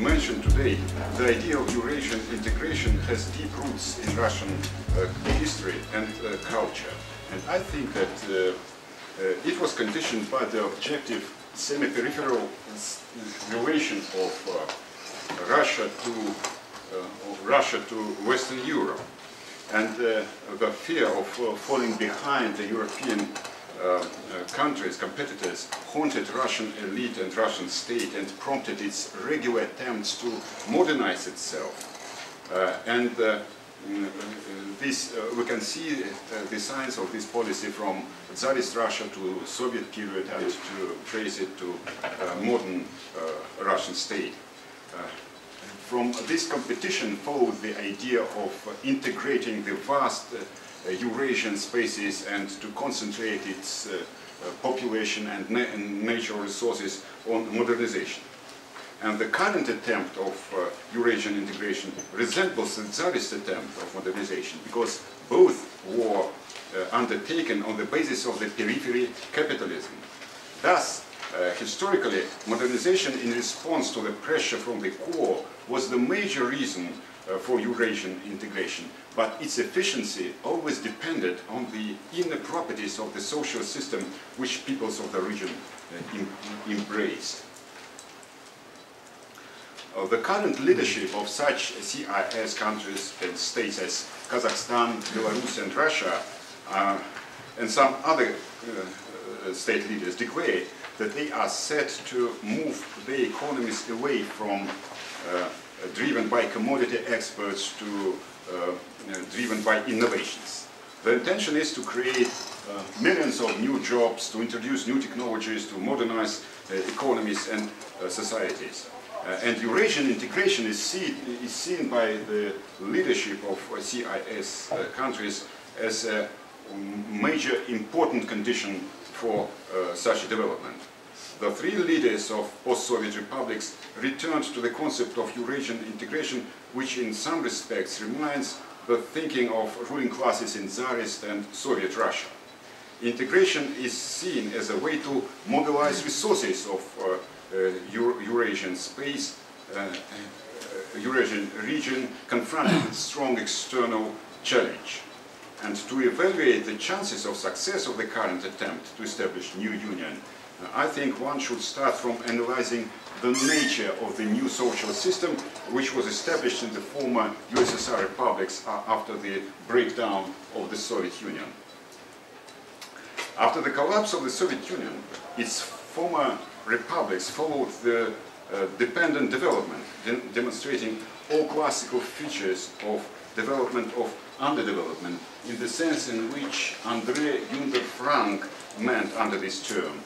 mentioned today, the idea of Eurasian integration has deep roots in Russian history and culture. And I think that it was conditioned by the objective semi-peripheral relation of Russia to Western Europe, and the fear of falling behind the European countries, competitors, haunted Russian elite and Russian state and prompted its regular attempts to modernize itself. We can see the signs of this policy from Tsarist Russia to Soviet period and to trace it to modern Russian state. From this competition followed the idea of integrating the vast Eurasian spaces and to concentrate its population and natural resources on modernization. And the current attempt of Eurasian integration resembles the Tsarist attempt of modernization, because both were undertaken on the basis of the periphery capitalism. Thus, historically, modernization in response to the pressure from the core was the major reason for Eurasian integration, but its efficiency always depended on the inner properties of the social system which peoples of the region embraced. The current leadership of such CIS countries and states as Kazakhstan, Belarus and Russia and some other state leaders declare that they are set to move their economies away from driven by commodity exports to driven by innovations. The intention is to create millions of new jobs, to introduce new technologies, to modernize economies and societies. And Eurasian integration is seen by the leadership of CIS countries as a major important condition for such a development. The three leaders of post-Soviet republics returned to the concept of Eurasian integration, which in some respects reminds the thinking of ruling classes in Tsarist and Soviet Russia. Integration is seen as a way to mobilize resources of Eurasian space, Eurasian region confronted with strong external challenge. And to evaluate the chances of success of the current attempt to establish new union, I think one should start from analyzing the nature of the new social system which was established in the former USSR republics after the breakdown of the Soviet Union. After the collapse of the Soviet Union, its former republics followed the dependent development, demonstrating all classical features of development of underdevelopment in the sense in which André Günther Frank meant under this term.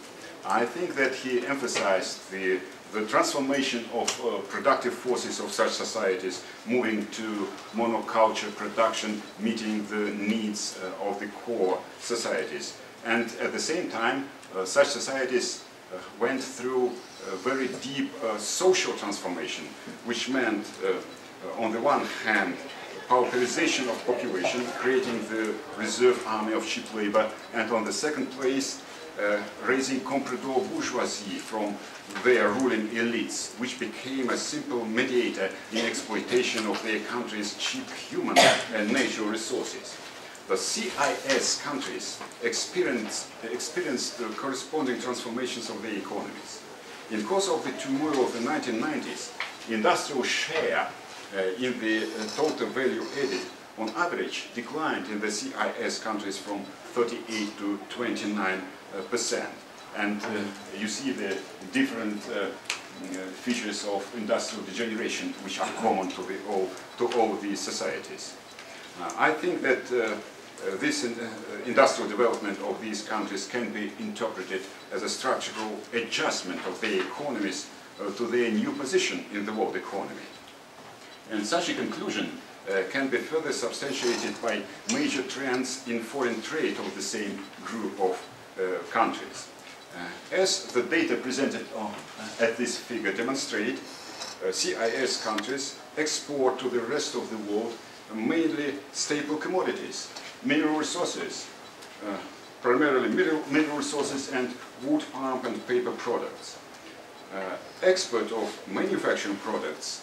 I think that he emphasized the transformation of productive forces of such societies, moving to monoculture production, meeting the needs of the core societies. And at the same time, such societies went through a very deep social transformation, which meant, on the one hand, pauperization of population, creating the reserve army of cheap labor, and on the second place, raising comprador bourgeoisie from their ruling elites, which became a simple mediator in exploitation of their country's cheap human and natural resources. The CIS countries experienced the corresponding transformations of their economies. In course of the turmoil of the 1990s, industrial share in the total value added on average declined in the CIS countries from 38 to 29%. And you see the different features of industrial degeneration which are common to all these societies. I think that this industrial development of these countries can be interpreted as a structural adjustment of their economies to their new position in the world economy. And such a conclusion can be further substantiated by major trends in foreign trade of the same group of countries. As the data presented at this figure demonstrate, CIS countries export to the rest of the world mainly staple commodities, mineral resources, primarily mineral resources and wood, pulp and paper products. export of manufacturing products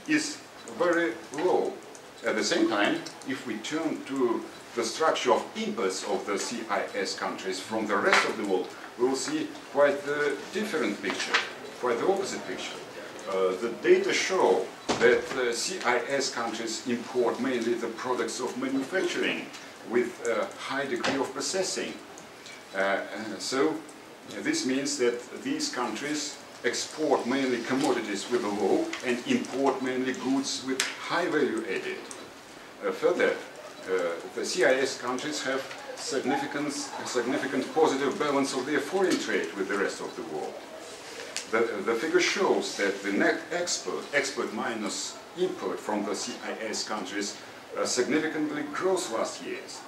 is very low. At the same time, if we turn to the structure of imports of the CIS countries from the rest of the world, we will see quite a different picture, quite the opposite picture. The data show that CIS countries import mainly the products of manufacturing with a high degree of processing. So this means that these countries export mainly commodities with a low and import mainly goods with high value added. Further, the CIS countries have significant positive balance of their foreign trade with the rest of the world. The figure shows that the net export minus import from the CIS countries significantly grows last years.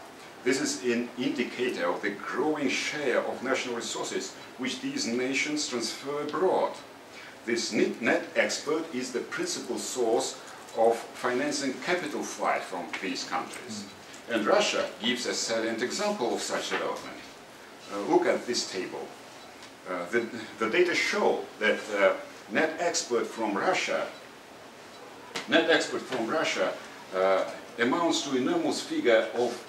This is an indicator of the growing share of national resources which these nations transfer abroad. This net export is the principal source of financing capital flight from these countries. And Russia gives a salient example of such development. Look at this table. The data show that net export from Russia amounts to an enormous figure of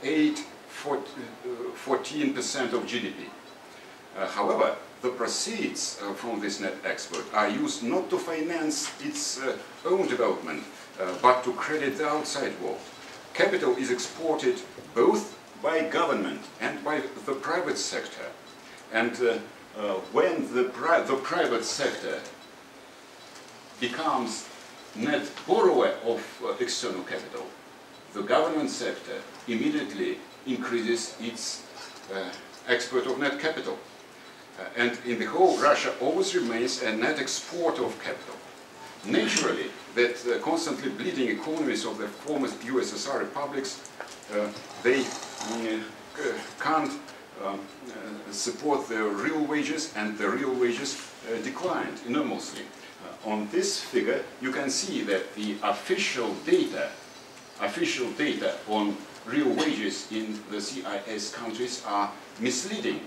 14% of GDP. However, the proceeds from this net export are used not to finance its own development, but to credit the outside world. Capital is exported both by government and by the private sector. And when the private sector becomes net borrower of external capital, the government sector immediately increases its export of net capital. And in the whole, Russia always remains a net exporter of capital. Naturally, that constantly bleeding economies of the former USSR republics, they can't support the real wages, and the real wages declined enormously. On this figure, you can see that the official data on real wages in the CIS countries are misleading.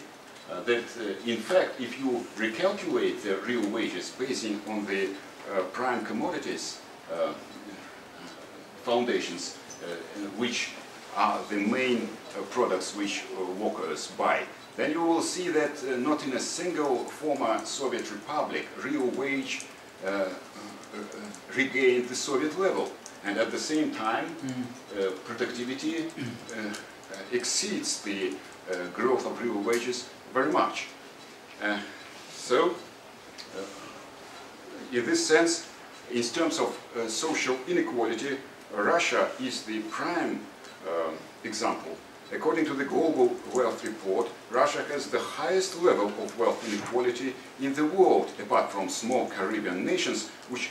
In fact, if you recalculate the real wages basing on the prime commodities foundations, which are the main products which workers buy, then you will see that not in a single former Soviet republic real wage regained the Soviet level, and at the same time productivity exceeds the growth of real wages very much. In this sense, in terms of social inequality, Russia is the prime example. According to the Global Wealth Report, Russia has the highest level of wealth inequality in the world, apart from small Caribbean nations, with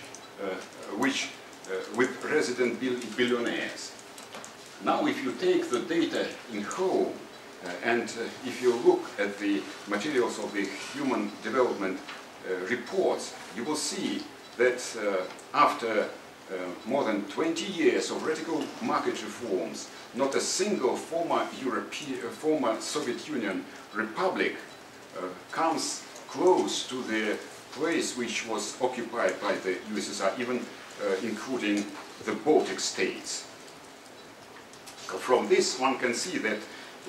resident billionaires. Now, if you take the data in whole, and if you look at the materials of the Human Development reports, you will see that after more than 20 years of radical market reforms, not a single former Soviet Union republic comes close to the place which was occupied by the USSR, even including the Baltic states. From this, one can see that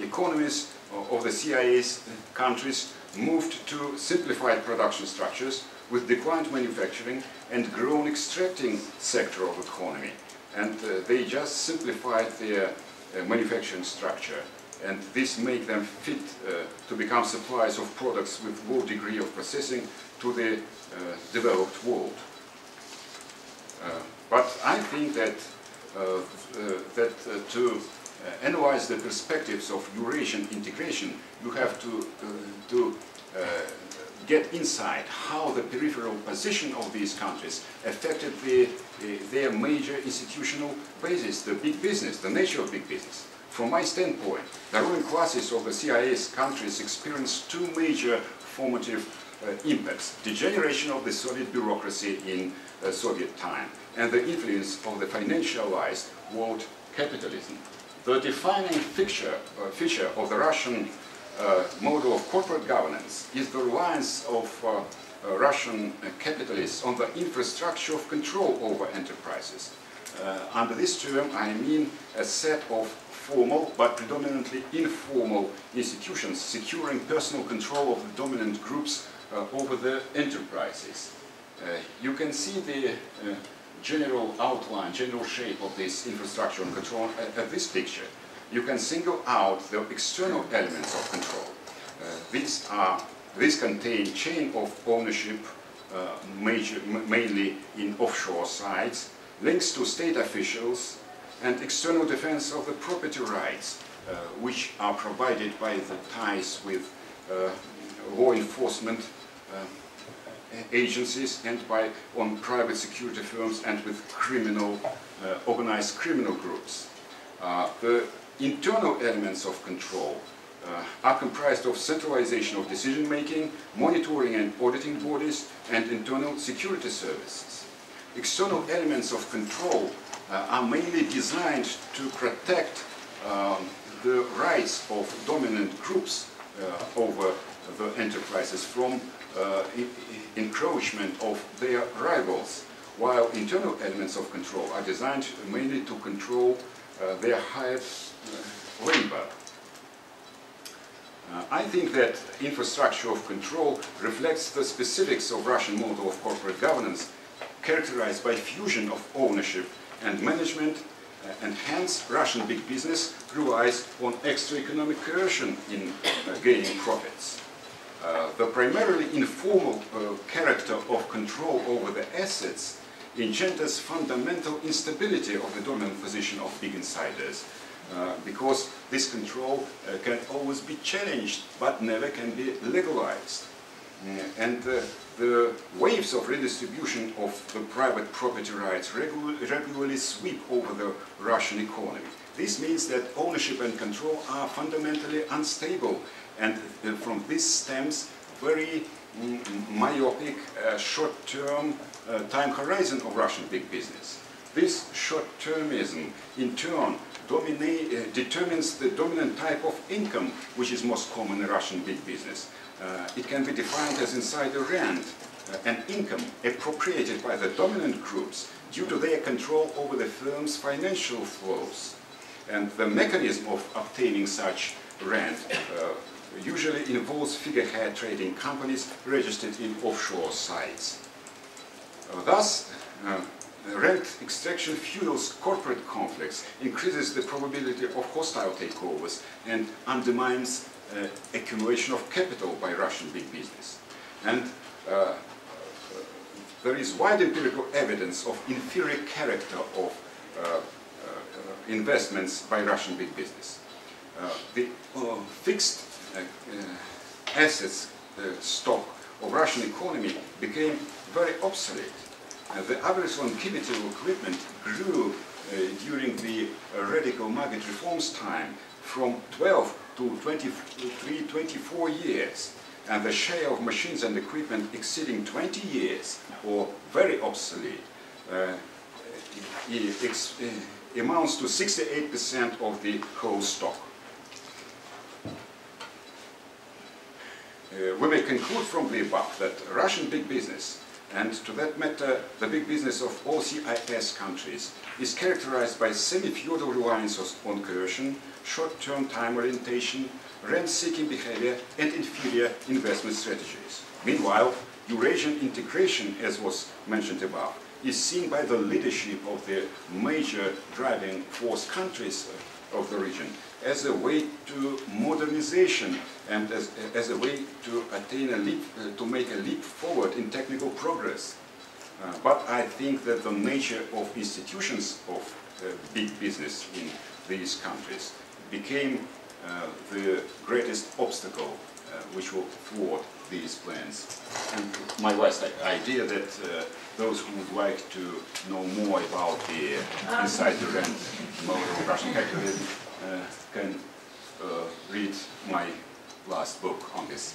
economies of the CIS countries moved to simplified production structures with declined manufacturing and grown extracting sector of economy. And they just simplified their manufacturing structure. And this made them fit to become suppliers of products with low degree of processing to the developed world. But I think that, to analyze the perspectives of Eurasian integration, you have to get insight how the peripheral position of these countries affected their major institutional basis, the big business, the nature of big business. From my standpoint, the ruling classes of the CIS countries experienced two major formative impacts: degeneration of the Soviet bureaucracy in Soviet time and the influence of the financialized world capitalism. The defining feature of the Russian model of corporate governance is the reliance of Russian capitalists on the infrastructure of control over enterprises. Under this term, I mean a set of formal but predominantly informal institutions securing personal control of the dominant groups over the enterprises. You can see the general outline, general shape of this infrastructure and control at this picture. You can single out the external elements of control. These contain chain of ownership, mainly in offshore sites, links to state officials, and external defense of the property rights, which are provided by the ties with law enforcement agencies and on private security firms and with organized criminal groups. The internal elements of control are comprised of centralization of decision-making, monitoring and auditing bodies, and internal security services. External elements of control are mainly designed to protect the rights of dominant groups over the enterprises from encroachment of their rivals, while internal elements of control are designed mainly to control their hired labor. I think that infrastructure of control reflects the specifics of Russian model of corporate governance, characterized by fusion of ownership and management, and hence Russian big business relies on extra economic coercion in gaining profits. The primarily informal character of control over the assets engenders fundamental instability of the dominant position of big insiders, because this control can always be challenged but never can be legalized. And the waves of redistribution of the private property rights regularly sweep over the Russian economy. This means that ownership and control are fundamentally unstable, and from this stems very myopic, short-term time horizon of Russian big business. This short-termism, in turn, determines the dominant type of income which is most common in Russian big business. It can be defined as insider rent, an income appropriated by the dominant groups due to their control over the firm's financial flows. And the mechanism of obtaining such rent usually involves figurehead trading companies registered in offshore sites. Thus, rent extraction fuels corporate conflicts, increases the probability of hostile takeovers, and undermines accumulation of capital by Russian big business. And there is wide empirical evidence of inferior character of investments by Russian big business. The fixed assets stock of Russian economy became very obsolete. The average longevity of equipment grew during the radical market reforms time from 12 to 23, 24 years, and the share of machines and equipment exceeding 20 years, or very obsolete, amounts to 68% of the whole stock. We may conclude from the above that Russian big business, and to that matter the big business of all CIS countries, is characterized by semi-feudal reliance on coercion, short-term time orientation, rent-seeking behavior, and inferior investment strategies. Meanwhile, Eurasian integration, as was mentioned above, is seen by the leadership of the major driving force countries of the region as a way to modernization and as a way to attain a leap, to make a leap forward in technical progress. But I think that the nature of institutions of big business in these countries became the greatest obstacle which will thwart these plans. And my last idea that those who would like to know more about the insider rent model of Russian capitalism can read my last book on this.